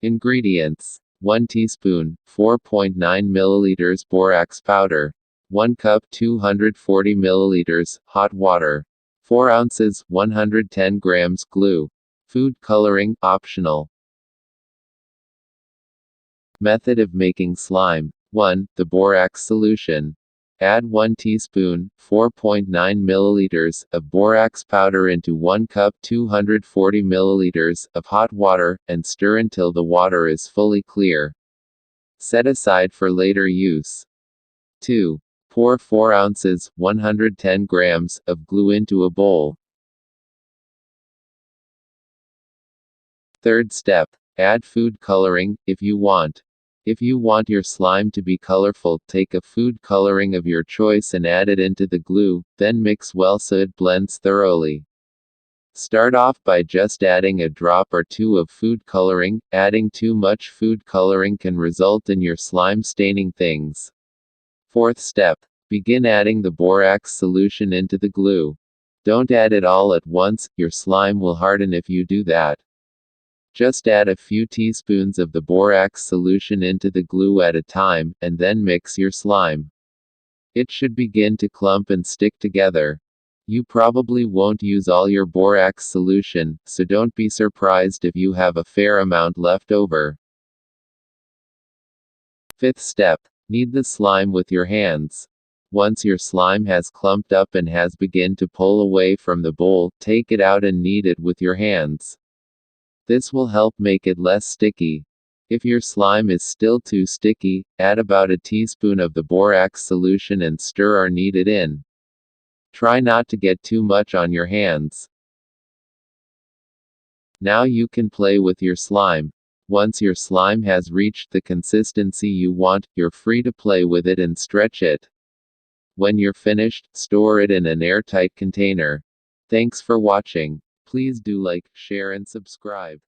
Ingredients: 1 teaspoon, 4.9 milliliters borax powder, 1 cup 240 milliliters hot water, 4 ounces 110 grams glue. Food coloring optional. Method of making slime. 1. The borax solution. Add 1 teaspoon, 4.9 milliliters, of borax powder into 1 cup 240 milliliters, of hot water, and stir until the water is fully clear. Set aside for later use. 2. Pour 4 ounces, 110 grams, of glue into a bowl. Third step. Add food coloring, if you want. If you want your slime to be colorful, take a food coloring of your choice and add it into the glue, then mix well so it blends thoroughly. Start off by just adding a drop or two of food coloring. Adding too much food coloring can result in your slime staining things. Fourth step. Begin adding the borax solution into the glue. Don't add it all at once, your slime will harden if you do that. Just add a few teaspoons of the borax solution into the glue at a time, and then mix your slime. It should begin to clump and stick together. You probably won't use all your borax solution, so don't be surprised if you have a fair amount left over. Fifth step. Knead the slime with your hands. Once your slime has clumped up and has begun to pull away from the bowl, take it out and knead it with your hands. This will help make it less sticky. If your slime is still too sticky, add about a teaspoon of the borax solution and stir or knead it in. Try not to get too much on your hands. Now you can play with your slime. Once your slime has reached the consistency you want, you're free to play with it and stretch it. When you're finished, store it in an airtight container. Thanks for watching. Please do like, share and subscribe.